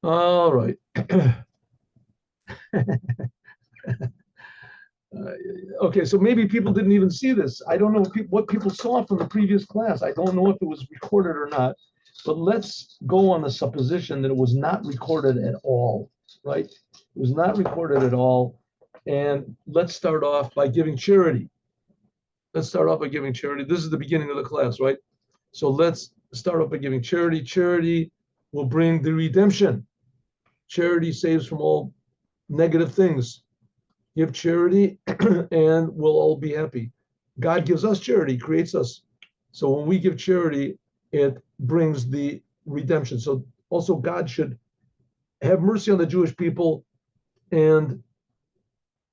All right. Okay, so maybe people didn't even see this. I don't know what people saw from the previous class. I don't know if it was recorded or not, but let's go on the supposition that it was not recorded at all, right? It was not recorded at all. And let's start off by giving charity. Let's start off by giving charity. This is the beginning of the class, right? So let's start off by giving charity. Charity will bring the redemption. Charity saves from all negative things. Give charity and we'll all be happy. God gives us charity, creates us. So when we give charity, it brings the redemption. So also God should have mercy on the Jewish people and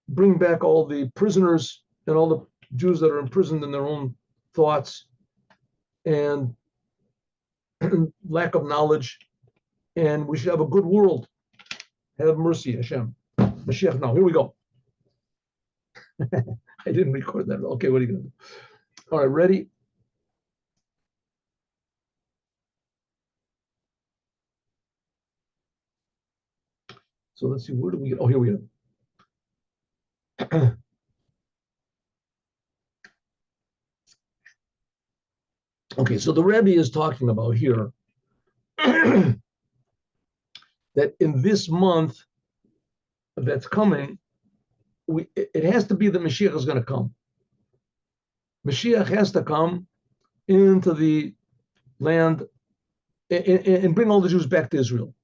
bring back all the prisoners and all the Jews that are imprisoned in their own thoughts and lack of knowledge. And we should have a good world. Have mercy, Hashem. Moshiach NOW. Here we go. I didn't record that. Okay, what are you going to do? All right, ready? So let's see, where do we get? Oh, here we go. Okay, so the Rebbe is talking about here that in this month that's coming, it has to be that Mashiach is going to come. Mashiach has to come into the land and bring all the Jews back to Israel.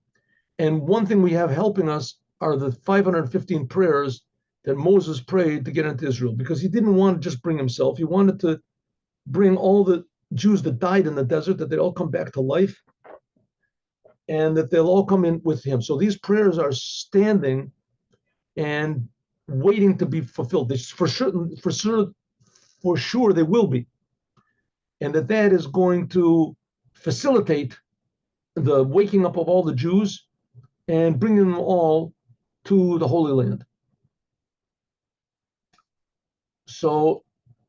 And one thing we have helping us are the 515 prayers that Moses prayed to get into Israel, because he didn't want to just bring himself. He wanted to bring all the Jews that died in the desert, that they'd all come back to life and that they'll all come in with him. So these prayers are standing and waiting to be fulfilled. For sure they will be. And that is going to facilitate the waking up of all the Jews and bringing them all to the Holy Land. So,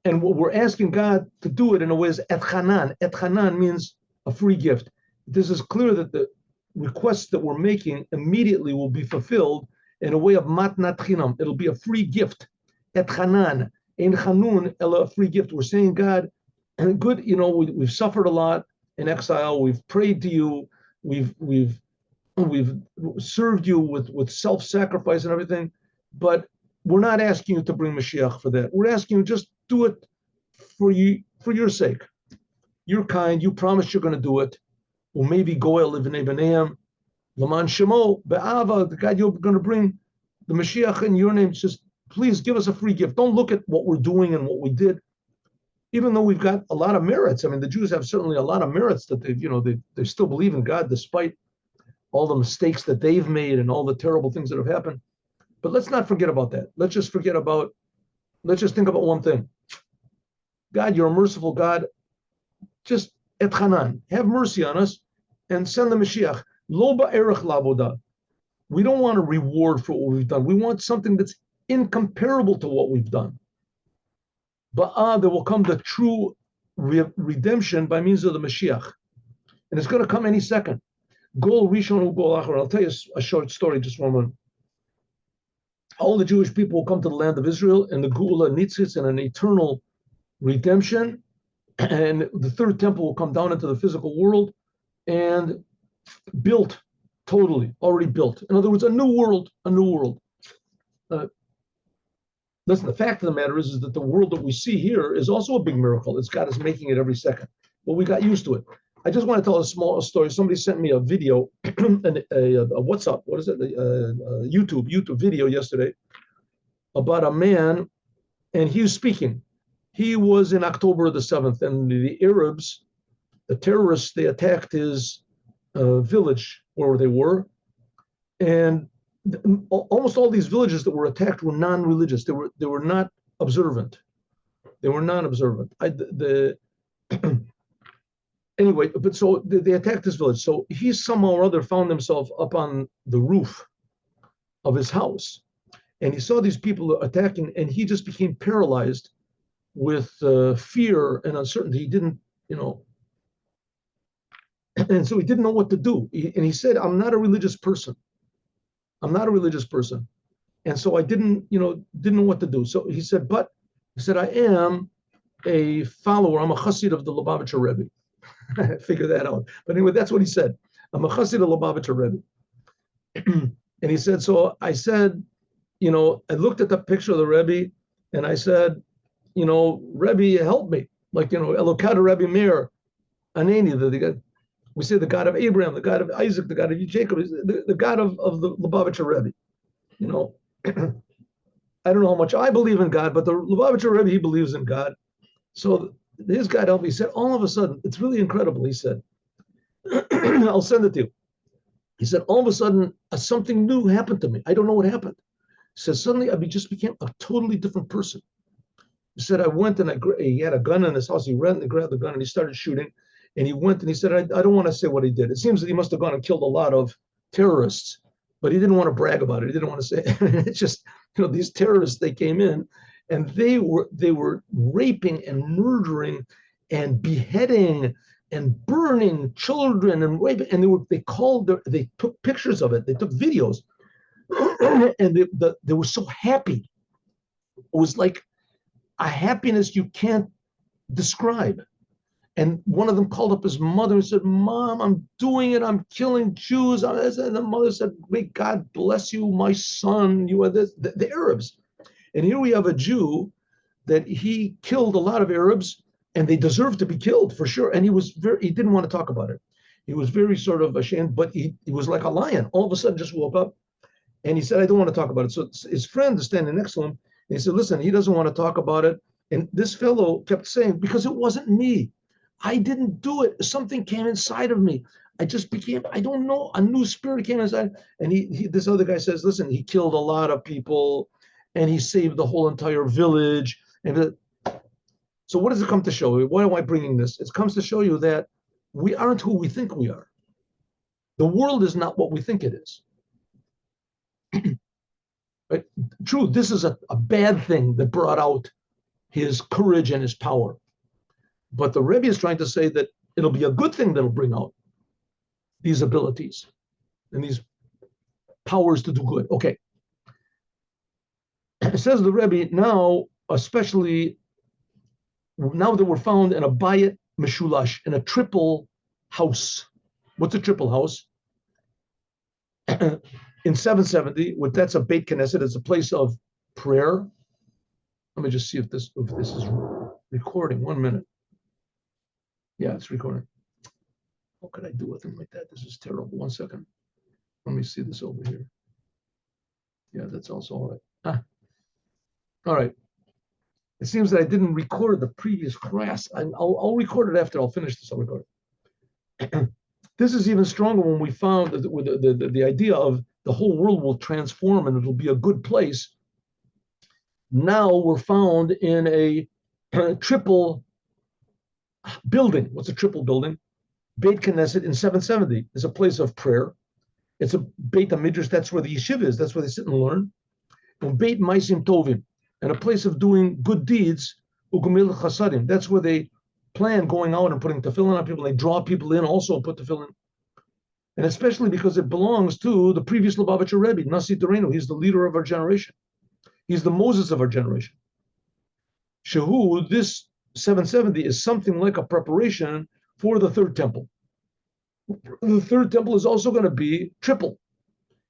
and what we're asking God to do it in a way is et chanan. Et chanan means a free gift. This is clear that the requests that we're making immediately will be fulfilled in a way of matnat chinam. It'll be a free gift. Et chanan. Ein chanun, a free gift. We're saying, God, and good, we've suffered a lot in exile. We've prayed to you. We've served you with self-sacrifice and everything, but we're not asking you to bring Mashiach for that. We're asking you just do it for your sake. You're kind. You promised you're going to do it. Or maybe goel livnei b'neiam, l'man shemo be'ava. God, you're going to bring the Mashiach in your name. Just please give us a free gift. Don't look at what we're doing and what we did, even though we've got a lot of merits. I mean, the Jews have certainly a lot of merits that they still believe in God despite all the mistakes that they've made and all the terrible things that have happened. But let's not forget about that. Let's just think about one thing. God, you're a merciful God. Just et chanan, have mercy on us and send the Mashiach. Lo ba'erech la'avodah. We don't want a reward for what we've done. We want something that's incomparable to what we've done. But there will come the true redemption by means of the Mashiach. And it's going to come any second. Gol Rishon Gol Achar. I'll tell you a short story, just one minute. All the Jewish people will come to the land of Israel in the Geula Nitzitz and an eternal redemption. And the third temple will come down into the physical world and built totally, already built. In other words, a new world. Listen, the fact of the matter is that the world that we see here is also a big miracle. It's God is making it every second. But we got used to it. I just want to tell a small story. Somebody sent me a video, a WhatsApp, what is it? A YouTube video yesterday about a man, and he was speaking. He was in October the 7th, and the Arabs, the terrorists, they attacked his village where they were, and almost all these villages that were attacked were non-religious. They were not observant. They were non-observant. Anyway, but so they attacked this village. So he somehow or other found himself up on the roof of his house, and he saw these people attacking, and he just became paralyzed with fear and uncertainty. He didn't, And so he didn't know what to do. And he said, I'm not a religious person. I'm not a religious person. And so I didn't know what to do. So he said, I am a follower. I'm a chassid of the Lubavitcher Rebbe. Figure that out. But anyway, that's what he said. I'm a chassid of Lubavitcher Rebbe. And he said, so I said, I looked at the picture of the Rebbe and I said, Rebbe, help me. Like, Elokad Rebbe Meir, Aneni, we say the God of Abraham, the God of Isaac, the God of Jacob, the God of the Lubavitcher Rebbe. I don't know how much I believe in God, but the Lubavitcher Rebbe, he believes in God. So his God helped me. He said, all of a sudden, it's really incredible. He said, I'll send it to you. He said, all of a sudden, something new happened to me. I don't know what happened. He said, suddenly I just became a totally different person. He said, I went and he had a gun in his house. He ran and grabbed the gun and he started shooting. And he went and he said, I don't want to say what he did. It seems that he must have gone and killed a lot of terrorists, but he didn't want to brag about it. He didn't want to say it. It's just, these terrorists, they came in and they were raping and murdering and beheading and burning children and raping. And they took pictures of it. They took videos and they were so happy. It was like a happiness you can't describe. And one of them called up his mother and said, Mom, I'm doing it. I'm killing Jews. And the mother said, may God bless you, my son. You are this, the Arabs. And here we have a Jew that he killed a lot of Arabs and they deserve to be killed for sure. And he didn't want to talk about it. He was very sort of ashamed, but he was like a lion. All of a sudden just woke up and he said, I don't want to talk about it. So his friend is standing next to him. And he said, listen, he doesn't want to talk about it. And this fellow kept saying, because it wasn't me. I didn't do it. Something came inside of me. I just became, I don't know, a new spirit came inside. And this other guy says, listen, he killed a lot of people and he saved the whole entire village. And so what does it come to show you? Why am I bringing this? It comes to show you that we aren't who we think we are. The world is not what we think it is. Right? True, this is a bad thing that brought out his courage and his power. But the Rebbe is trying to say that it'll be a good thing that'll bring out these abilities and these powers to do good. Okay. It says the Rebbe, now, especially now that we're found in a bayit meshulash, in a triple house. What's a triple house? In 770, that's a Beit Knesset, it's a place of prayer. Let me just see if this is recording. 1 minute. Yeah, it's recording. What could I do with them like that? This is terrible. 1 second. Let me see this over here. Yeah, that's also all right. All right. It seems that I didn't record the previous class. I'll record it after I'll finish this. I'll record it. This is even stronger when we found the idea of the whole world will transform and it'll be a good place. Now we're found in a triple building. What's a triple building? Beit Knesset in 770 is a place of prayer. It's a Beit HaMidrash, that's where the yeshiva is, that's where they sit and learn. And Beit Maisim Tovim, and a place of doing good deeds, Ugumil Chasadim, that's where they plan going out and putting tefillin on people. They draw people in, also put tefillin. And especially because it belongs to the previous Lubavitcher Rebbe, Nasi Dorenu. He's the leader of our generation. He's the Moses of our generation. Shehu, this 770 is something like a preparation for the third temple. The third temple is also going to be triple.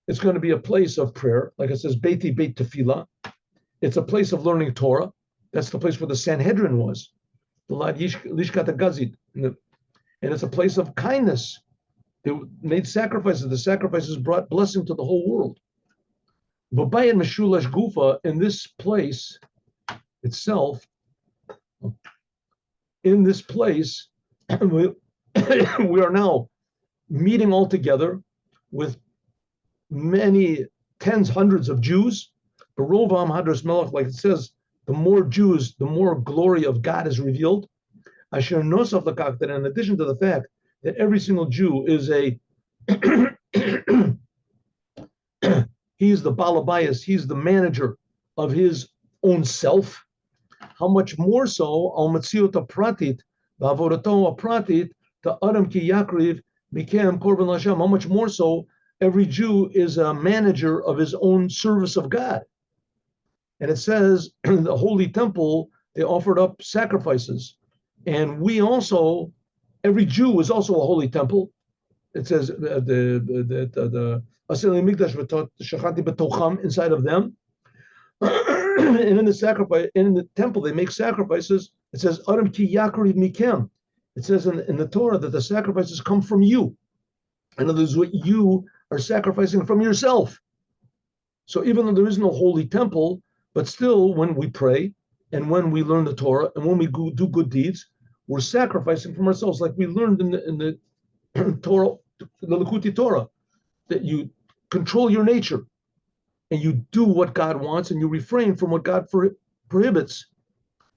It's going to be a place of prayer, like it says, Beiti Beit Tefillah. It's a place of learning Torah. That's the place where the Sanhedrin was, the Lishkat HaGazit. And it's a place of kindness. They made sacrifices. The sacrifices brought blessing to the whole world. Babayan Meshulash Gufa, in this place itself, in this place, we are now meeting all together with many tens, hundreds of Jews. Barovam Hadras Melech, like it says, the more Jews, the more glory of God is revealed. Asher Nosaf Lakak, that in addition to the fact that every single Jew is he's the balabayas, he's the manager of his own self. How much more so, al Metziot Pratit, Bavodato Pratit, the Adam Ki Yakriv, Mikem Korban Lashem, how much more so every Jew is a manager of his own service of God. And it says the Holy Temple, they offered up sacrifices. And we also, every Jew is also a holy temple. It says the inside of them. And in the sacrifice, in the temple, they make sacrifices. It says Adam ki yakri mikem. It says in the Torah that the sacrifices come from you. In other words, what you are sacrificing from yourself. So even though there is no holy temple, but still, when we pray and when we learn the Torah and when we do good deeds, we're sacrificing from ourselves, like we learned in the Torah, the Likkutei Torah, that you control your nature and you do what God wants and you refrain from what God prohibits.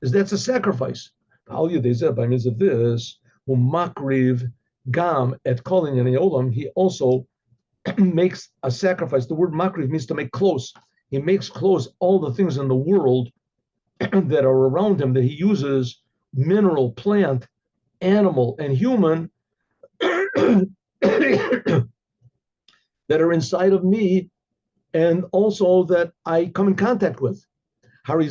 That's a sacrifice. By means of this, makriv gam et kolin and olam, he also makes a sacrifice. The word makriv means to make close. He makes close all the things in the world that are around him that he uses, mineral, plant, animal, and human, that are inside of me and also that I come in contact with. When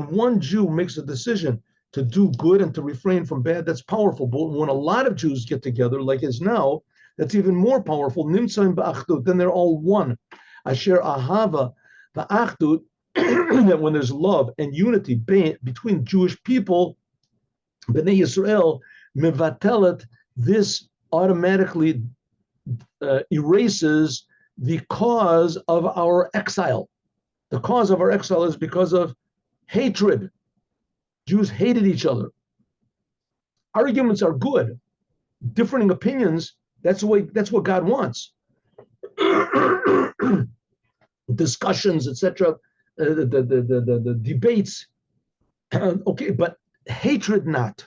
one Jew makes a decision to do good and to refrain from bad, that's powerful. But when a lot of Jews get together, like is now, that's even more powerful. Then they're all one. Asher ahava ba'achdut, that when there's love and unity between Jewish people, Bnei Yisrael, mevatelet, this automatically erases the cause of our exile. The cause of our exile is because of hatred. Jews hated each other. Arguments are good. Differing opinions, that's what God wants. Discussions, etc., the debates, okay, but hatred not.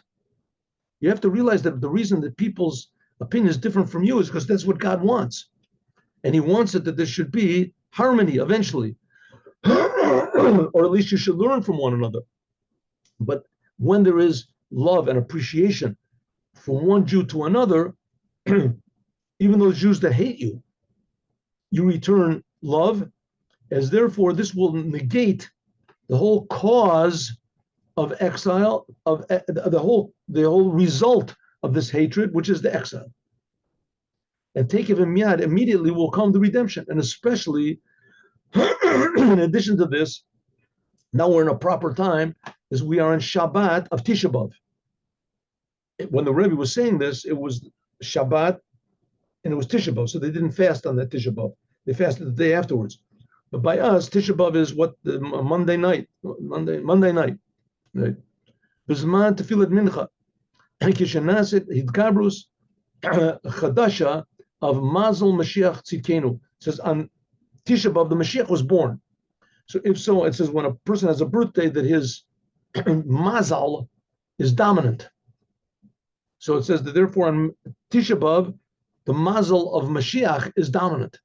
You have to realize that the reason that people's opinion is different from you is because that's what God wants. And he wants it that there should be harmony eventually. Or at least you should learn from one another. But when there is love and appreciation from one Jew to another, even those Jews that hate you, you return love, as therefore this will negate the whole cause of exile, of the whole result of this hatred, which is the exile. And take it immediately will come the redemption. And especially, in addition to this, now we're in a proper time, as we are in Shabbat of Tisha B'Av. When the Rebbe was saying this, it was Shabbat and it was Tisha B'Av, so they didn't fast on that Tisha B'Av. They fasted the day afterwards. But by us, Tisha B'Av is what, the Monday night. Right? B'zman tefilat mincha, kishenaset hidkabrus chadasha of Mazel Mashiach Tzidkenu. It says on Tisha B'Av the Mashiach was born. So if so, it says when a person has a birthday that his Mazal is dominant. So it says that therefore on Tisha B'Av the Mazel of Mashiach is dominant.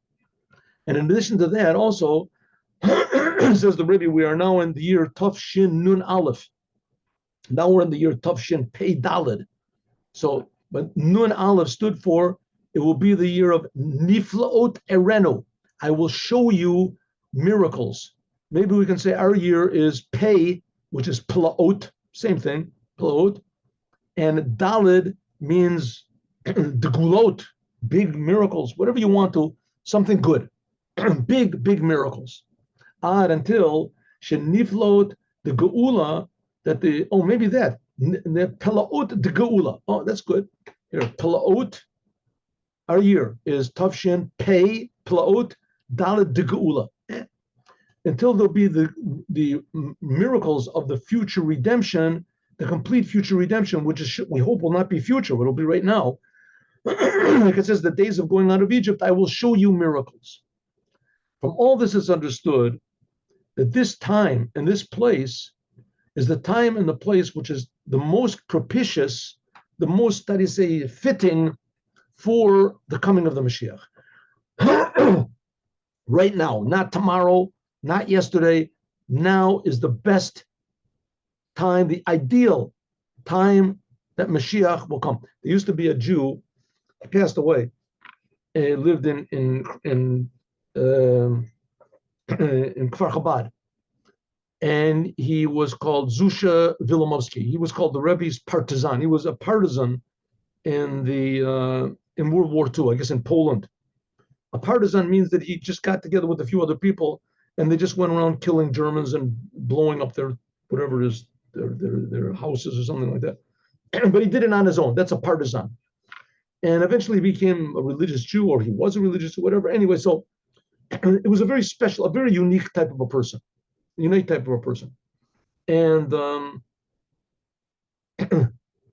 And in addition to that, also says the Rebbe, we are now in the year Tov Shin Nun Aleph. Now we're in the year Tov Shin Pei Daled. So, but Nun Aleph stood for, it will be the year of Niflaot Erenu. I will show you miracles. Maybe we can say our year is Pei, which is Plaot, same thing, Plaot. And Daled means Degulot, big miracles, whatever you want to, something good. big miracles. Until Sheniflot the Geula, that maybe that the Pelaot the Geula. Oh, that's good. Here, Pelaot, our year is Tavshin Pei Pelaot Dalet de Geula. Until there'll be the miracles of the future redemption, the complete future redemption, which is we hope will not be future, it'll be right now. Like it says, the days of going out of Egypt, I will show you miracles. From all this is understood that this time and this place is the time and the place which is the most propitious, the most, that is fitting for the coming of the Mashiach. Right now, not tomorrow, not yesterday. Now is the best time, the ideal time that Mashiach will come. There used to be a Jew, he passed away, and lived in Kfar Chabad, and he was called Zusha Vilimovsky. He was called the Rebbe's partisan. He was a partisan in World War II, I guess in Poland. A partisan means that he just got together with a few other people and they just went around killing Germans and blowing up their whatever it is, their houses or something like that. But he did it on his own. That's a partisan. And eventually he became a religious Jew, or he was a religious Jew, whatever. Anyway, so it was a very special, a very unique type of a person. Unique type of a person. And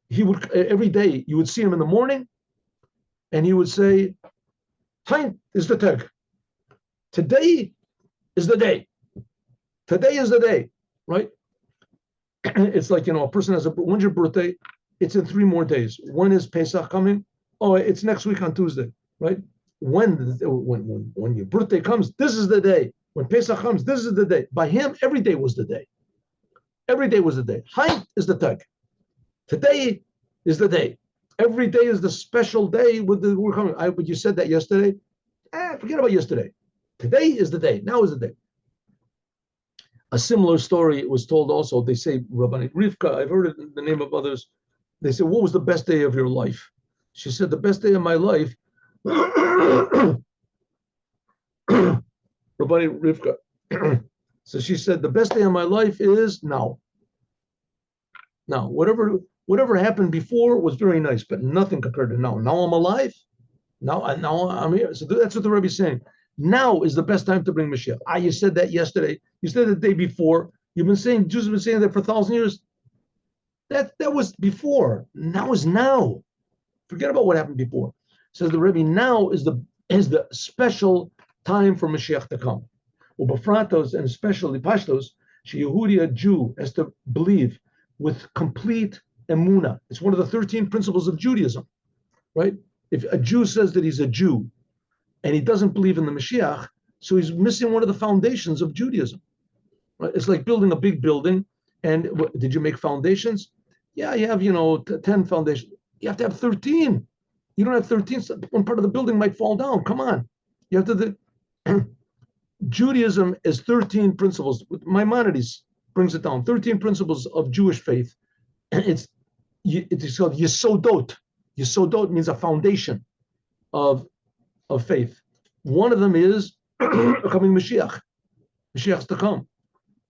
he would, every day, you would see him in the morning, and he would say, "Heint is the tag. Today is the day. Today is the day," right? It's like, a person has when's your birthday? It's in 3 more days. When is Pesach coming? Oh, it's next week on Tuesday, right? When your birthday comes, this is the day. When Pesach comes, this is the day. By him, every day was the day. Every day was the day. Heint is the tag. Today is the day. Every day is the special day we're coming. But you said that yesterday. Forget about yesterday. Today is the day. Now is the day. A similar story was told also. They say, Rabbi Rivka, I've heard it in the name of others. They said, what was the best day of your life? She said, the best day of my life, Rabbi Rivka. So she said, the best day of my life is now. Now, whatever happened before was very nice, but nothing compared to now. Now I'm alive. Now I'm here. So that's what the Rebbe is saying. Now is the best time to bring Mashiach. You said that yesterday. You said the day before. Jews have been saying that for 1,000 years. That was before. Now is now. Forget about what happened before. Says the Rebbe, now is the special time for Mashiach to come. Ubafratos, and especially Pashtos, Yehudi, a Jew, has to believe with complete emunah. It's one of the 13 principles of Judaism, right? If a Jew says that he's a Jew and he doesn't believe in the Mashiach, so he's missing one of the foundations of Judaism, right? It's like building a big building, and did you make foundations? Yeah, you have, 10 foundations. You have to have 13. You don't have 13. One part of the building might fall down. Come on. You have to... Judaism is 13 principles. Maimonides brings it down. 13 principles of Jewish faith. It's called Yesodot. Yesodot means a foundation of faith. One of them is coming Mashiach. Mashiach's to come.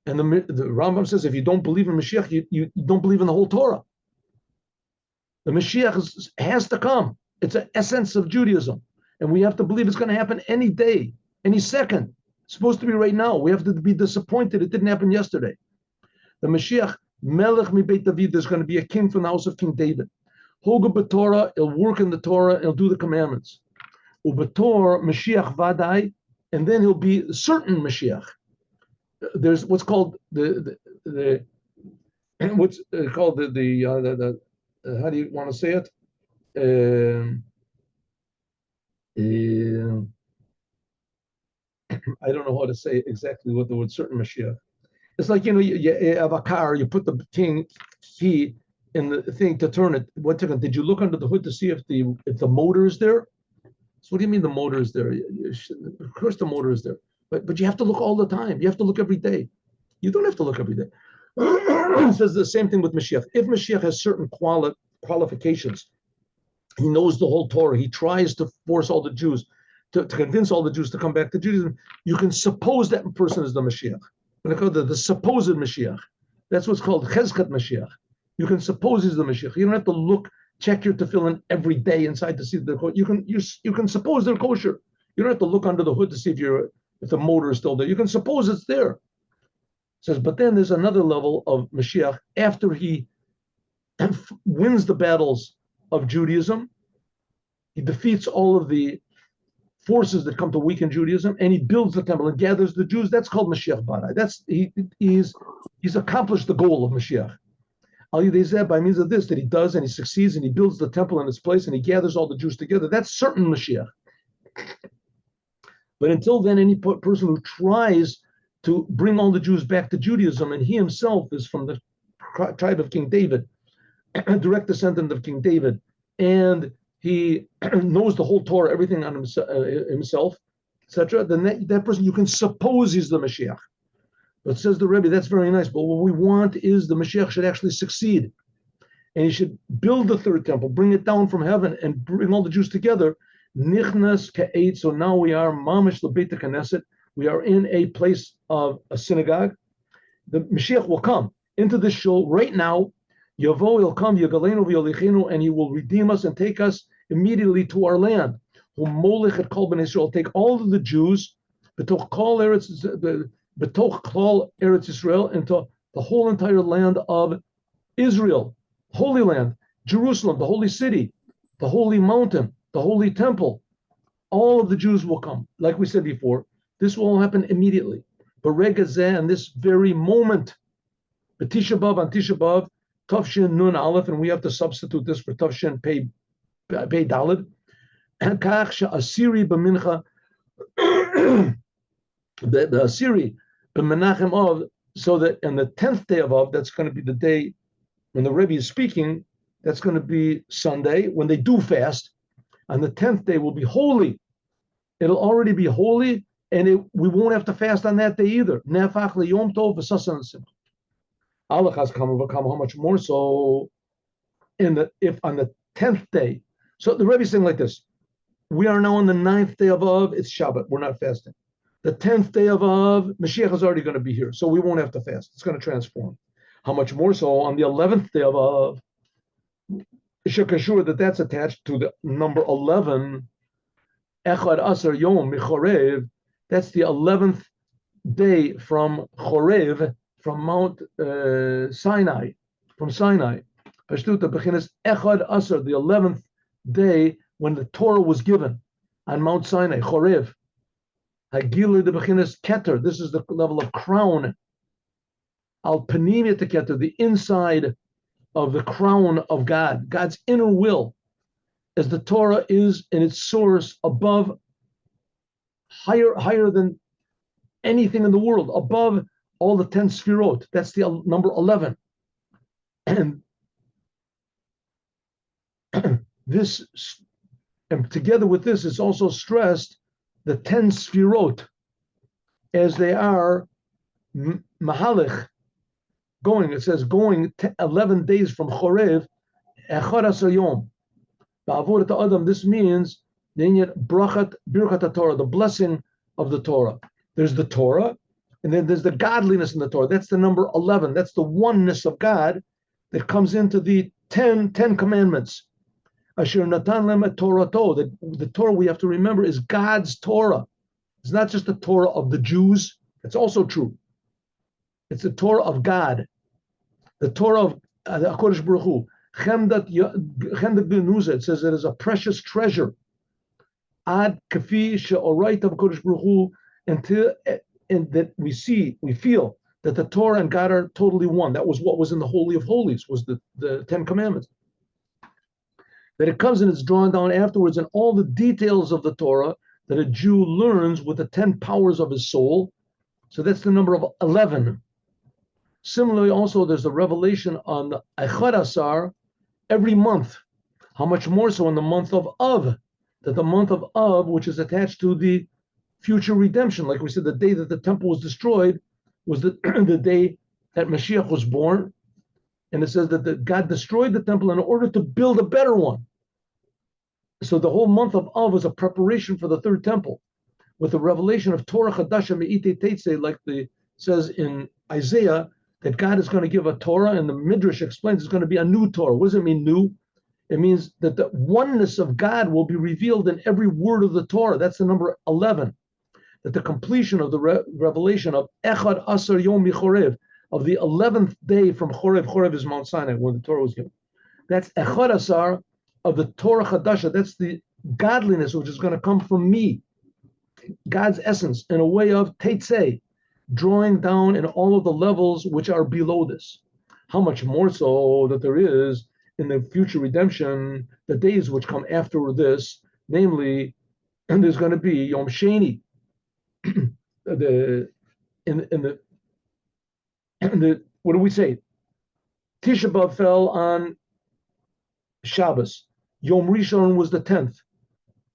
And the Rambam says, if you don't believe in Mashiach, you don't believe in the whole Torah. The Mashiach has to come. It's an essence of Judaism. And we have to believe it's going to happen any day, any second. It's supposed to be right now. We have to be disappointed it didn't happen yesterday. The Mashiach, Melech mi Beit David, is going to be a king from the house of King David. Hoga b'Torah, he'll work in the Torah, he'll do the commandments. Ubetor Mashiach vadai, and then he'll be a certain Mashiach. There's what's called the how do you want to say it? I don't know how to say exactly what the word certain Mashiach. It's like, you have a car, you put the key in the thing to turn it. Did you look under the hood to see if the motor is there? So what do you mean the motor is there? Of course the motor is there. But you have to look all the time. You have to look every day. You don't have to look every day. It says the same thing with Mashiach. If Mashiach has certain qualifications, he knows the whole Torah, he tries to force all the Jews, to convince all the Jews to come back to Judaism, you can suppose that person is the Mashiach. When they call it the supposed Mashiach, that's what's called Chezkat Mashiach. You can suppose he's the Mashiach. You don't have to check your tefillin every day inside to see if they're kosher. You can suppose they're kosher. You don't have to look under the hood to see if the motor is still there. You can suppose it's there. It says, but then there's another level of Mashiach after he wins the battles of Judaism. He defeats all of the forces that come to weaken Judaism, and he builds the temple and gathers the Jews. That's called Mashiach Badai. He's accomplished the goal of Mashiach. Al Yidei Zeh, by means of this, that he does, and he succeeds, and he builds the temple in its place, and he gathers all the Jews together. That's certain Mashiach. But until then, any person who tries to bring all the Jews back to Judaism, and he himself is from the tribe of King David, a direct descendant of King David, and he knows the whole Torah, everything on himself, etc., then that person, you can suppose he's the Mashiach. But says the Rebbe, that's very nice, but what we want is the Mashiach should actually succeed. And he should build the third temple, bring it down from heaven, and bring all the Jews together. Nichnas ka'eit, so now we are mamish lebeit knesset. We are in a place of a synagogue. The Mashiach will come into this shul right now. Yavo, he'll come, Yagalenu v'yolichenu, and he will redeem us and take us immediately to our land. Molech et kol bnei Yisrael, take all of the Jews, betoch kol Eretz Yisrael, into the whole entire land of Israel, Holy Land, Jerusalem, the holy city, the holy mountain, the holy temple. All of the Jews will come. Like we said before, this will all happen immediately. But Regazeh, in this very moment, B'Tisha B'Av, on Tisha B'Av, Tavshin Nun Aleph, and we have to substitute this for Tavshin Pei Daled. And Kach Asiri B'Mincha, the Asiri B'Menachem Av, so that in the 10th day of Av, that's going to be the day when the Rebbe is speaking, that's going to be Sunday, when they do fast. On the 10th day will be holy. It'll already be holy, and we won't have to fast on that day either. Nefach Yom Tov v'Sasan Simcha. Allah has come, how much more so if on the 10th day. So the Rebbe is saying like this: we are now on the 9th day of Av, it's Shabbat, we're not fasting. The 10th day of Av, Mashiach is already going to be here, so we won't have to fast. It's going to transform. How much more so on the 11th day of Av, Shekashur, that's attached to the number 11, Echad Asar Yom Michorev, that's the 11th day from Chorev, from Mount Sinai, from Sinai. Pashtuta Bechinas Echad Asar, the 11th day when the Torah was given on Mount Sinai, Chorev. Hagila de Bechinas Keter, this is the level of crown. Al Panimia to Keter, the inside of the crown of God, God's inner will, as the Torah is in its source above, higher than anything in the world, above all the 10 sfirot. That's the number 11. And this, and together with this, is also stressed the 10 sfirot, as they are mahalich, going, it says going 11 days from Chorev, Echad Asar Yom. Ba'avorat Adam, this means brachat birkat Torah, the blessing of the Torah. There's the Torah, and then there's the godliness in the Torah. That's the number 11. That's the oneness of God that comes into the 10 commandments. Asher natan lem et Torato. The Torah, we have to remember, is God's Torah. It's not just the Torah of the Jews. It's also true. It's the Torah of God. The Torah of HaKadosh Baruch Hu. Chemdat Genuza, it says it is a precious treasure. Ad kafi she'oraita HaKadosh Baruch Hu, until and that we feel that the Torah and God are totally one. That was what was in the Holy of Holies, was the 10 Commandments. That it comes and it's drawn down afterwards, and all the details of the Torah that a Jew learns with the 10 powers of his soul. So that's the number of 11. Similarly, also, there's a revelation on the Echad Asar every month. How much more so in the month of Av, that the month of Av, which is attached to the future redemption, like we said, the day that the temple was destroyed was the day that Mashiach was born. And it says that God destroyed the temple in order to build a better one. So the whole month of Av was a preparation for the third temple, with the revelation of Torah Chadasha Me'ite Teitze, like the says in Isaiah, that God is going to give a Torah, and the Midrash explains it's going to be a new Torah. What does it mean, new? It means that the oneness of God will be revealed in every word of the Torah. That's the number 11. That the completion of the revelation of Echad Asar Yom Michorev, of the 11th day from Chorev. Chorev is Mount Sinai, where the Torah was given. That's Echad Asar of the Torah Chadasha. That's the godliness which is going to come from me, God's essence, in a way of Teitzei, drawing down in all of the levels which are below this. How much more so that there is in the future redemption, the days which come after this, namely, and there's going to be Yom Sheni, what do we say? Tisha B'Av fell on Shabbos. Yom Rishon was the 10th.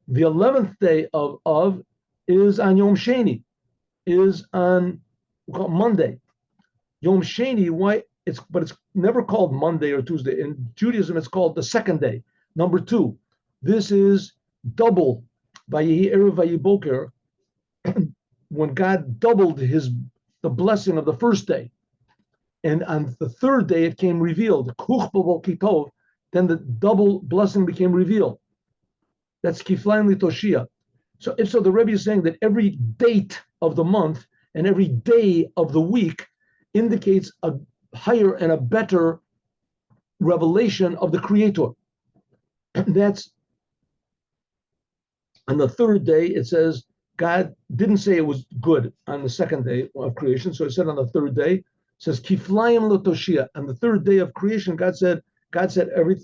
The 11th day of Av is on Yom Sheni, is on Monday. Yom Sheni, why? But it's never called Monday or Tuesday. In Judaism, it's called the second day, number 2. This is double. Vayehi Erev Vayehi Boker, when God doubled the blessing of the first day. And on the third day, it came revealed. Then the double blessing became revealed. That's Kiflaim Litoshia. So the Rebbe is saying that every date of the month and every day of the week indicates a higher and a better revelation of the Creator. And that's on the third day, it says God didn't say it was good on the second day of creation. So it said on the third day, it says Kiflayim Lotoshia. On the third day of creation, God said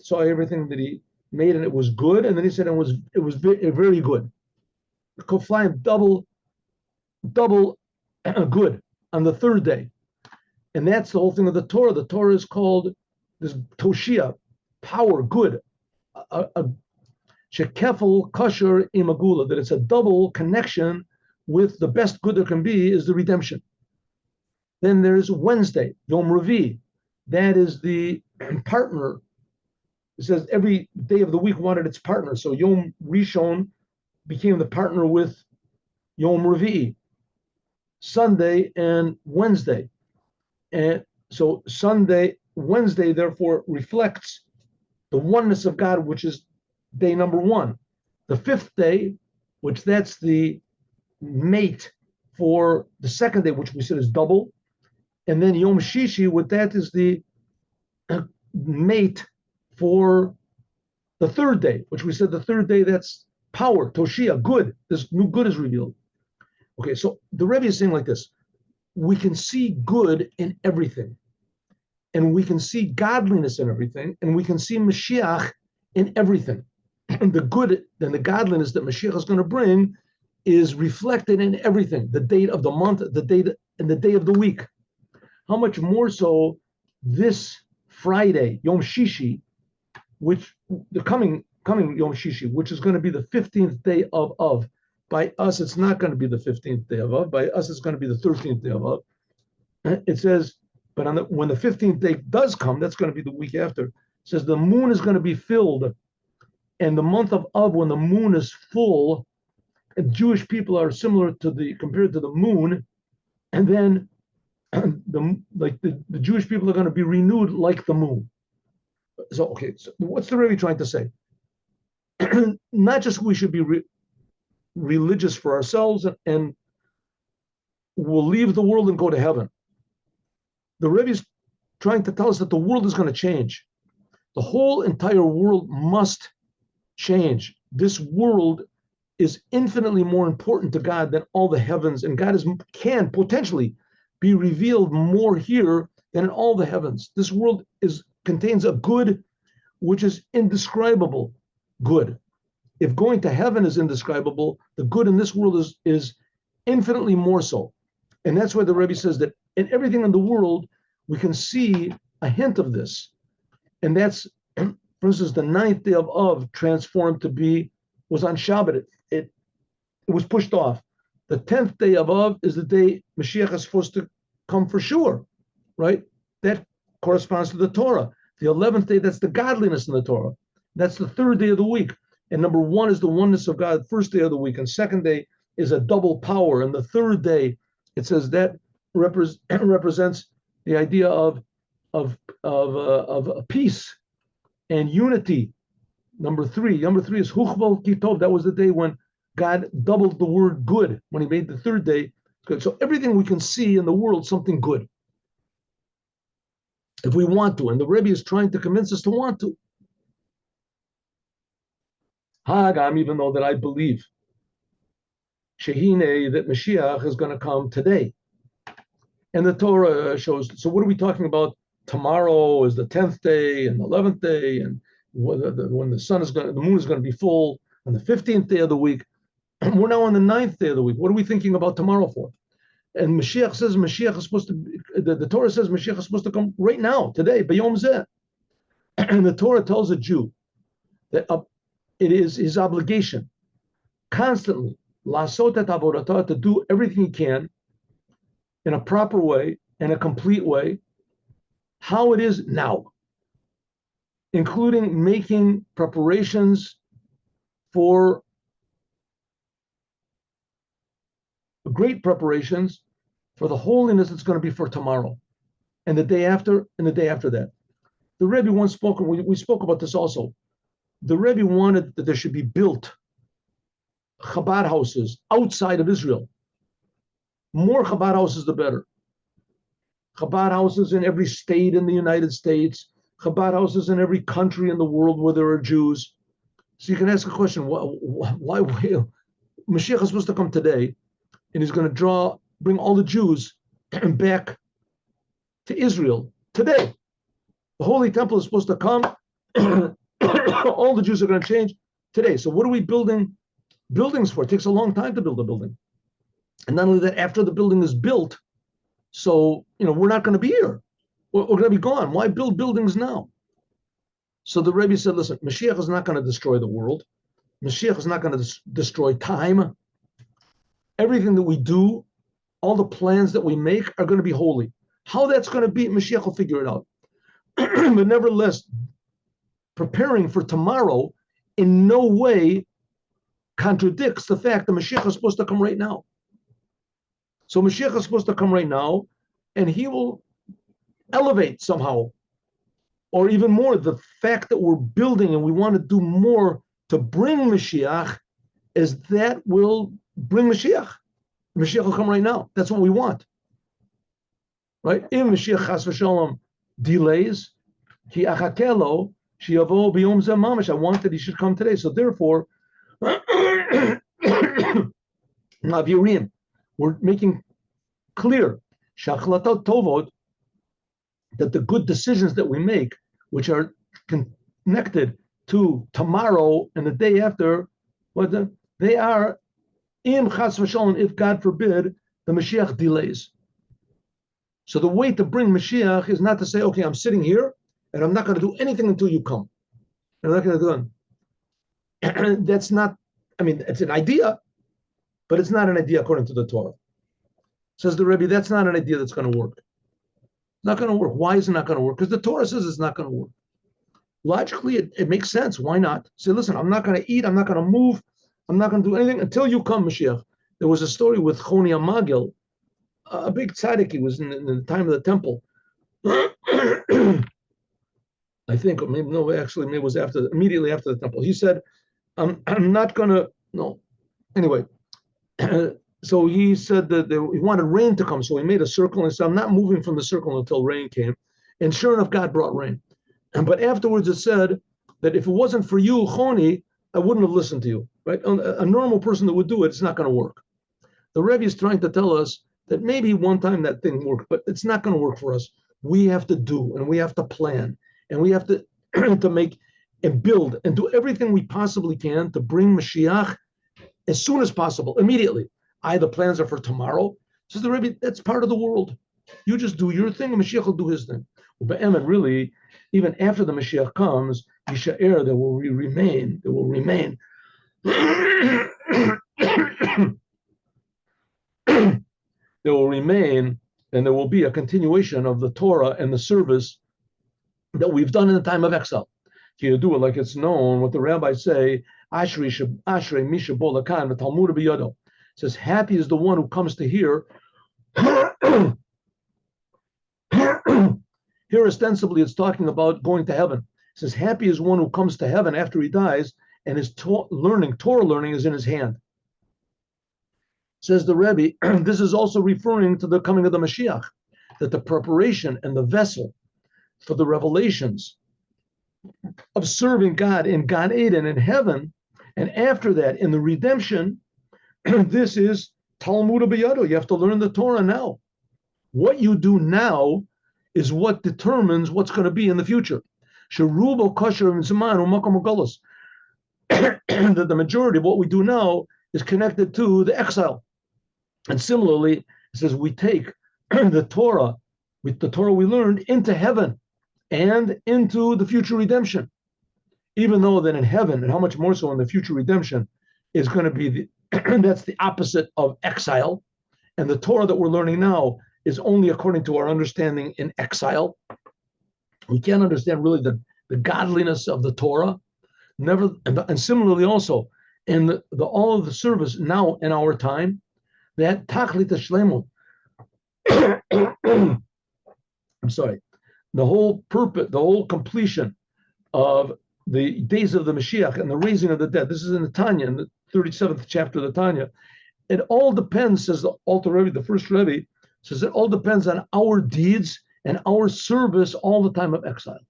saw everything that He made and it was good. And then He said it was very good. Kiflayim, double good on the third day. And that's the whole thing of the Torah. The Torah is called this Toshia, power, good. Shekefel kosher imagula, that it's a double connection with the best good there can be is the redemption. Then there's Wednesday, Yom Revi. That is the partner. It says every day of the week wanted its partner. So Yom Rishon became the partner with Yom Revi, Sunday and Wednesday. And so Wednesday, therefore, reflects the oneness of God, which is day number 1. The 5th day, which that's the mate for the second day, which we said is double. And then Yom Shishi, what that is the mate for the third day, which we said the third day, that's power, Toshia, good. This new good is revealed. Okay, so the Rebbe is saying like this: we can see good in everything, and we can see godliness in everything, and we can see Mashiach in everything. And the good and the godliness that Mashiach is going to bring is reflected in everything. The date of the month, the date, and the day of the week. How much more so this Friday, Yom Shishi, which the coming Yom Shishi, which is going to be the 15th day of Av. By us, it's not going to be the 15th day of Av. By us, it's going to be the 13th day of Av. It says, but when the 15th day does come, that's going to be the week after. It says the moon is going to be filled. And the month of Av, when the moon is full, and Jewish people are similar compared to the moon, and then the Jewish people are going to be renewed like the moon. So what's the Rebbe trying to say? Not just we should be religious for ourselves and we'll leave the world and go to heaven. The Rebbe is trying to tell us that the world is going to change. The whole entire world must change. This world is infinitely more important to God than all the heavens, and God can potentially be revealed more here than in all the heavens. This world contains a good which is indescribable good. If going to heaven is indescribable, the good in this world is infinitely more so. And that's why the Rebbe says that in everything in the world, we can see a hint of this. And that's, for instance, the 9th day of Av was on Shabbat. It was pushed off. The 10th day of Av is the day Mashiach is supposed to come for sure, right? That corresponds to the Torah. The 11th day, that's the godliness in the Torah. That's the 3rd day of the week. And number 1 is the oneness of God, 1st day of the week. And 2nd day is a double power. And the 3rd day, it says that represents the idea of peace and unity. Number 3 is Huchbal Kitov. That was the day when God doubled the word good, when He made the 3rd day good. So everything we can see in the world, something good, if we want to. And the Rebbe is trying to convince us to want to. Hagam, even though that I believe Shehine, that Mashiach is going to come today. And the Torah shows, so what are we talking about? Tomorrow is the 10th day and the 11th day, and when the moon is going to be full on the 15th day of the week. We're now on the 9th day of the week. What are we thinking about tomorrow for? And Mashiach says Mashiach is supposed to be, the Torah says Mashiach is supposed to come right now, today, B'yom Zeh. And the Torah tells a Jew that it is his obligation constantly, Lasot et avodatah, to do everything he can in a proper way, in a complete way, how it is now, including making preparations for great preparations for the holiness that's going to be for tomorrow and the day after and the day after that. The Rebbe once spoke, we spoke about this also. The Rebbe wanted that there should be built Chabad houses outside of Israel. More Chabad houses, the better. Chabad houses in every state in the United States, Chabad houses in every country in the world where there are Jews. So you can ask a question, why Mashiach is supposed to come today, and he's going to bring all the Jews back to Israel today. The Holy Temple is supposed to come. All the Jews are going to change today. So what are we building buildings for? It takes a long time to build a building. And not only that, after the building is built, so, we're not going to be here. We're going to be gone. Why build buildings now? So the Rebbe said, listen, Mashiach is not going to destroy the world. Mashiach is not going to destroy time. Everything that we do, all the plans that we make are going to be holy. How that's going to be, Mashiach will figure it out. But nevertheless, preparing for tomorrow in no way contradicts the fact that Mashiach is supposed to come right now. So Mashiach is supposed to come right now, and he will elevate somehow, or even more, the fact that we're building and we want to do more to bring Mashiach, is that will bring Mashiach. Mashiach will come right now. That's what we want. Right? If Mashiach chas v'shalom delays, ki achakelo sheyavo b'yom zeh mamash. I want that he should come today. So therefore, Mavirim, we're making clear shachlatot tovot, that the good decisions that we make, which are connected to tomorrow and the day after, they are im chas v'shalom, if God forbid the Mashiach delays. So the way to bring Mashiach is not to say, okay, I'm sitting here and I'm not going to do anything until you come. I'm not going to do it. That's not, it's an idea, but it's not an idea according to the Torah. Says the Rebbe, that's not an idea that's going to work. It's not going to work. Why is it not going to work? Because the Torah says it's not going to work. Logically, it makes sense. Why not? Say, listen, I'm not going to eat. I'm not going to move. I'm not going to do anything until you come, Mashiach. There was a story with Choni HaMagil, a big tzaddik. He was in the time of the temple. I think, or maybe no, actually, maybe it was immediately after the temple. He said, I'm not going to, no. Anyway, so he said that he wanted rain to come. So he made a circle and said, I'm not moving from the circle until rain came. And sure enough, God brought rain. But afterwards it said that if it wasn't for you, Choni, I wouldn't have listened to you, right? A normal person that would do it, it's not going to work. The Rebbe is trying to tell us that maybe one time that thing worked, but it's not going to work for us. We have to do, and we have to plan, and we have to, to make and build and do everything we possibly can to bring Mashiach as soon as possible, immediately. The plans are for tomorrow. Says the Rebbe, that's part of the world. You just do your thing, and Mashiach will do his thing. But really, even after the Mashiach comes, Yisha'er, there will remain. There will remain, and there will be a continuation of the Torah and the service that we've done in the time of exile. You do it like it's known, what the rabbis say, Ashrei Misha Bolakan, the Talmud B'Yado. Says, happy is the one who comes to hear. Here, ostensibly, it's talking about going to heaven. It says, happy is one who comes to heaven after he dies, and his Torah learning is in his hand. Says the Rebbe, this is also referring to the coming of the Mashiach, that the preparation and the vessel for the revelations of serving God in Gan Eden in heaven, and after that in the redemption, this is Talmud B'Yado. You have to learn the Torah now. What you do now is what determines what's going to be in the future. That the majority of what we do now is connected to the exile. And similarly, It says we take the Torah, with the Torah we learned, into heaven and into the future redemption. Even though that in heaven, and how much more so in the future redemption, is going to be that's the opposite of exile. And the Torah that we're learning now is only according to our understanding in exile. We can't understand really the godliness of the Torah. Never, and similarly also in the all of the service now in our time, that tachlit shlemut. I'm sorry, the whole purpose, the whole completion of the days of the Mashiach and the raising of the dead. This is in the Tanya, in the 37th chapter of the Tanya. It all depends, says the Alter Rebbe, the first Rebbe, says it all depends on our deeds and our service all the time of exile.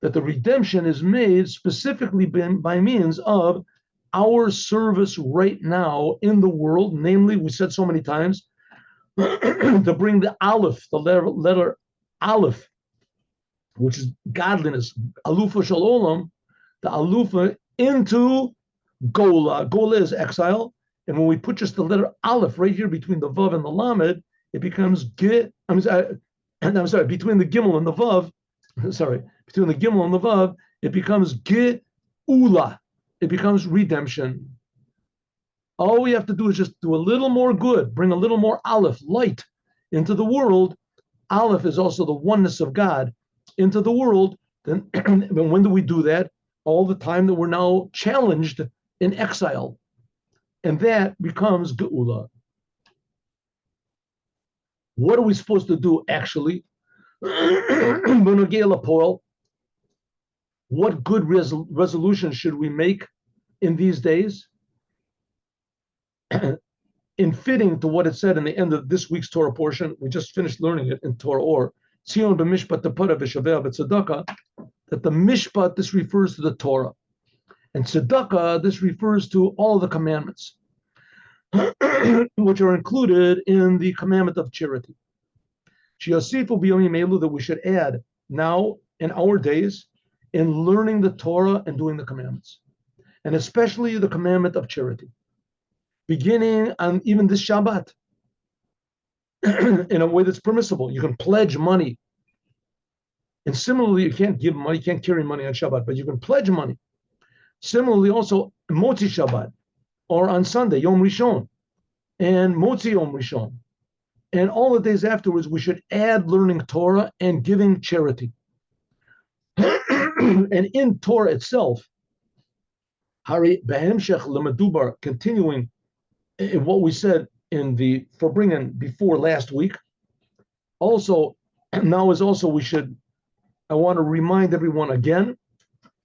That the redemption is made specifically by means of our service right now in the world, namely, we said so many times, to bring the Aleph, the letter Aleph, which is godliness, Alufa Shalom, the Alufa into Gola. Gola is exile. And when we put just the letter Aleph right here between the Vav and the Lamed, it becomes Ge. I'm sorry, between the Gimel and the Vav, between the Gimel and the Vav, it becomes Geula. It becomes redemption. All we have to do is just do a little more good, bring a little more Aleph, light, into the world. Aleph is also the oneness of God into the world. Then when do we do that? All the time that we're now challenged in exile. And that becomes Geula. What are we supposed to do actually? What good resolution should we make in these days? In fitting to what it said in the end of this week's Torah portion, we just finished learning it in Torah Or, Tzion b'mishpat tepara v'shaveh b'tzedakah, that the mishpat, this refers to the Torah, and tzedakah, this refers to all the commandments, which are included in the commandment of charity. Shiasifu b'yomim elu, that we should add now in our days in learning the Torah and doing the commandments, and especially the commandment of charity, beginning on even this Shabbat, in a way that's permissible. You can pledge money. And similarly, you can't give money, you can't carry money on Shabbat, but you can pledge money. Similarly, also, Motzi Shabbat, or on Sunday, Yom Rishon, and Motzi Yom Rishon. And all the days afterwards, we should add learning Torah and giving charity. And in Torah itself, Hari Behemshech Lemadubar, continuing in what we said in the Farbringen before last week, also, now is also I want to remind everyone again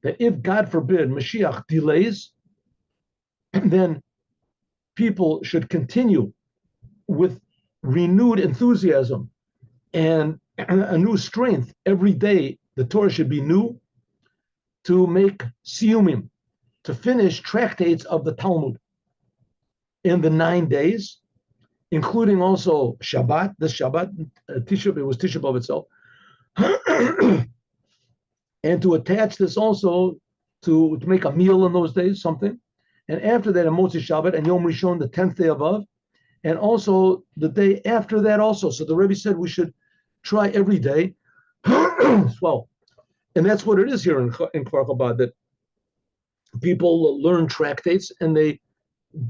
that if, God forbid, Mashiach delays, then people should continue with renewed enthusiasm and a new strength. Every day, the Torah should be new, to make siyumim, to finish tractates of the Talmud in the 9 days, including also Shabbat, this Shabbat, it was Tisha B'Av itself, and to attach this also to make a meal in those days, something. And after that, a Motzi Shabbat and Yom Rishon, the 10th day above, and also the day after that also. So the Rebbe said we should try every day. Well, and that's what it is here in Kfar Chabad, that people learn tractates and they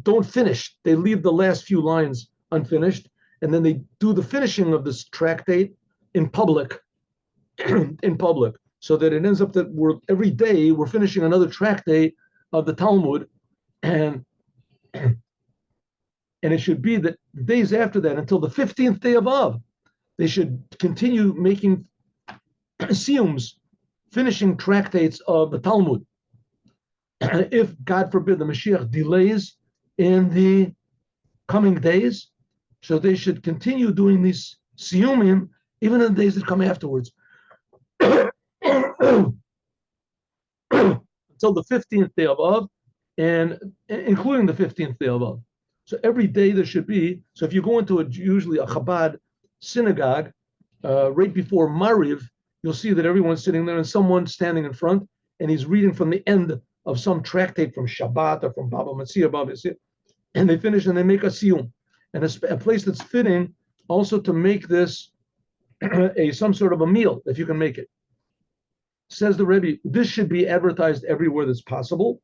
don't finish. They leave the last few lines unfinished, and then they do the finishing of this tractate in public, so that it ends up that every day we're finishing another tractate of the Talmud, and it should be that the days after that, until the 15th day of Av, they should continue making siyums, finishing tractates of the Talmud. If, God forbid, the Mashiach delays in the coming days, so they should continue doing these siyumim even in the days that come afterwards. Until the 15th day of Av, and including the 15th day of Av. So every day there should be, so if you go into usually a Chabad synagogue, right before Mariv, you'll see that everyone's sitting there and someone's standing in front, and he's reading from the end of some tractate from Shabbat or from Baba Metzia, and they finish and they make a siyum, and a place that's fitting also to make this some sort of a meal, if you can make it. Says the Rebbe, this should be advertised everywhere that's possible,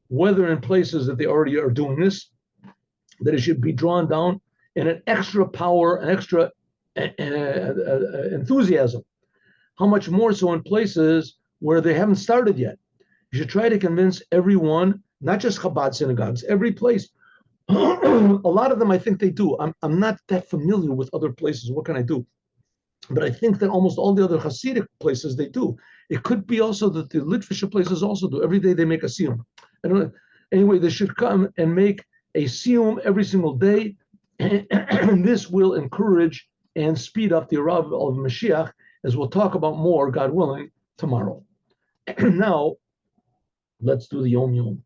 whether in places that they already are doing this, that it should be drawn down in an extra power, an extra enthusiasm. How much more so in places where they haven't started yet? You should try to convince everyone, not just Chabad synagogues, every place. A lot of them, I think they do. I'm not that familiar with other places. What can I do? But I think that almost all the other Hasidic places, they do. It could be also that the Litvisha places also do. Every day they make a siyum. Anyway, they should come and make a siyum every single day. And this will encourage and speed up the arrival of Mashiach, as we'll talk about more, God willing, tomorrow. Now, let's do the Yom Yom.